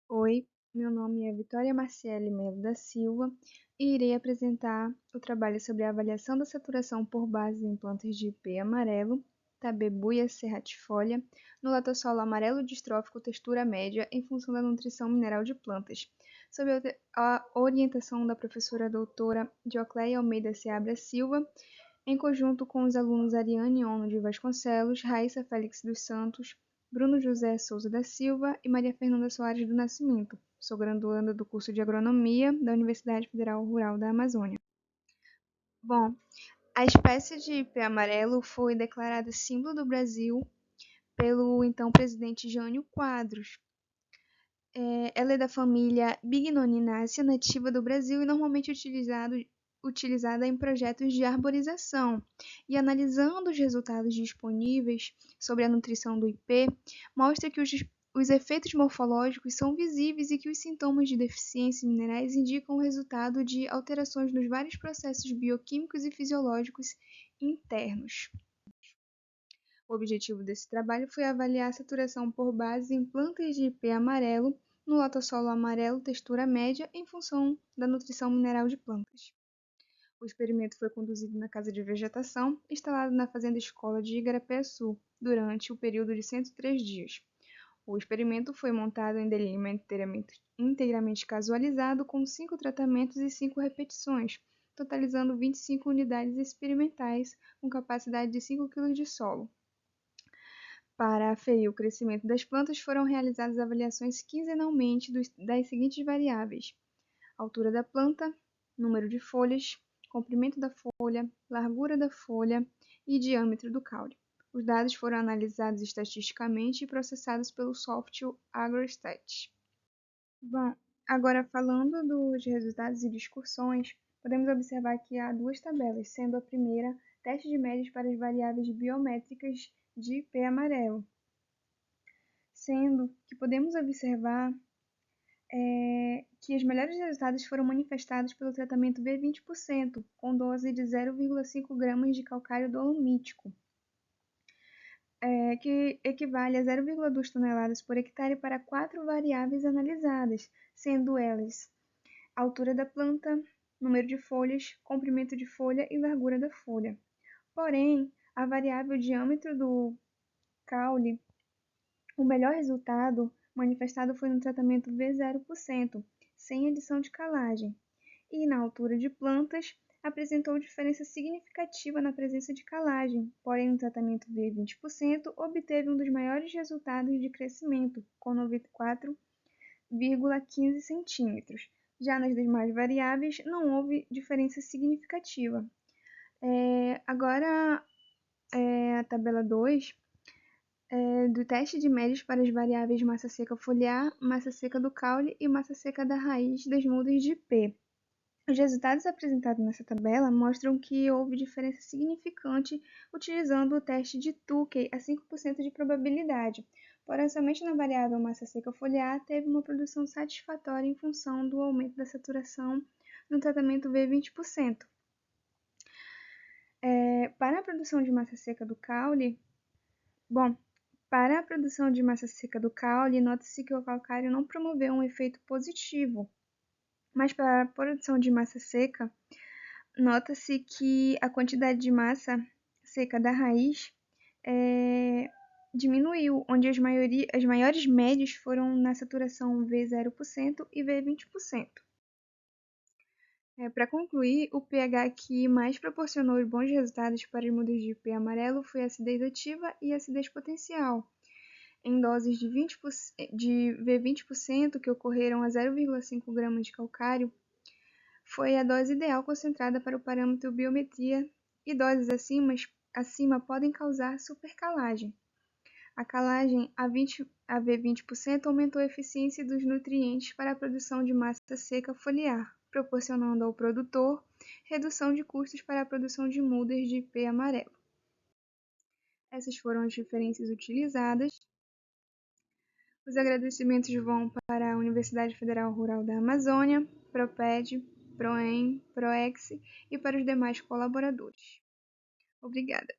Oi, meu nome é Vitória Marciele Melo da Silva e irei apresentar o trabalho sobre a avaliação da saturação por bases em plantas de ipê amarelo, Tabebuia serratifolia, no latossolo amarelo distrófico textura média em função da nutrição mineral de plantas, sob a orientação da professora doutora Diocleia Almeida Seabra Silva, em conjunto com os alunos Ariane Ono de Vasconcelos, Raíssa Félix dos Santos, Bruno José Souza da Silva e Maria Fernanda Soares do Nascimento. Sou graduanda do curso de Agronomia da Universidade Federal Rural da Amazônia. Bom, a espécie de ipê amarelo foi declarada símbolo do Brasil pelo então presidente Jânio Quadros. Ela é da família Bignoniaceae, nativa do Brasil e normalmente utilizada em projetos de arborização. E analisando os resultados disponíveis sobre a nutrição do ipê, mostra que os efeitos morfológicos são visíveis e que os sintomas de deficiência em minerais indicam o resultado de alterações nos vários processos bioquímicos e fisiológicos internos. O objetivo desse trabalho foi avaliar a saturação por base em plantas de ipê amarelo no latossolo amarelo textura média em função da nutrição mineral de plantas. O experimento foi conduzido na Casa de Vegetação, instalada na Fazenda Escola de Igarapé-Sul, durante o período de 103 dias. O experimento foi montado em delima inteiramente casualizado, com 5 tratamentos e 5 repetições, totalizando 25 unidades experimentais, com capacidade de 5 kg de solo. Para aferir o crescimento das plantas, foram realizadas avaliações quinzenalmente das seguintes variáveis: altura da planta, número de folhas, comprimento da folha, largura da folha e diâmetro do caule. Os dados foram analisados estatisticamente e processados pelo software AgroStat. Bom, agora falando dos resultados e discussões, podemos observar que há duas tabelas, sendo a primeira teste de médias para as variáveis biométricas de ipê amarelo, sendo que podemos observar que os melhores resultados foram manifestados pelo tratamento V20%, com dose de 0,5 gramas de calcário dolomítico, que equivale a 0,2 toneladas por hectare para 4 variáveis analisadas, sendo elas altura da planta, número de folhas, comprimento de folha e largura da folha. Porém, a variável diâmetro do caule, o melhor resultado manifestado foi no tratamento V0%, sem adição de calagem, e na altura de plantas apresentou diferença significativa na presença de calagem, porém no tratamento V20% obteve um dos maiores resultados de crescimento, com 94,15 centímetros. Já nas demais variáveis não houve diferença significativa. Agora, a tabela 2 do teste de médias para as variáveis massa seca foliar, massa seca do caule e massa seca da raiz das mudas de ipê. Os resultados apresentados nessa tabela mostram que houve diferença significante utilizando o teste de Tukey a 5% de probabilidade, porém somente na variável massa seca foliar teve uma produção satisfatória em função do aumento da saturação no tratamento V20%. Para a produção de massa seca do caule, para a produção de massa seca do caule, nota-se que o calcário não promoveu um efeito positivo, mas para a produção de massa seca, nota-se que a quantidade de massa seca da raiz diminuiu, onde as maiores médias foram na saturação V0% e V20%. Para concluir, o pH que mais proporcionou os bons resultados para as mudas de ipê amarelo foi a acidez ativa e a acidez potencial, em doses de V20%, que ocorreram a 0,5 gramas de calcário, foi a dose ideal concentrada para o parâmetro biometria, e doses acima podem causar supercalagem. A calagem a V20% aumentou a eficiência dos nutrientes para a produção de massa seca foliar, proporcionando ao produtor redução de custos para a produção de mudas de ipê amarelo. Essas foram as referências utilizadas. Os agradecimentos vão para a Universidade Federal Rural da Amazônia, PROPED, PROEM, PROEX e para os demais colaboradores. Obrigada.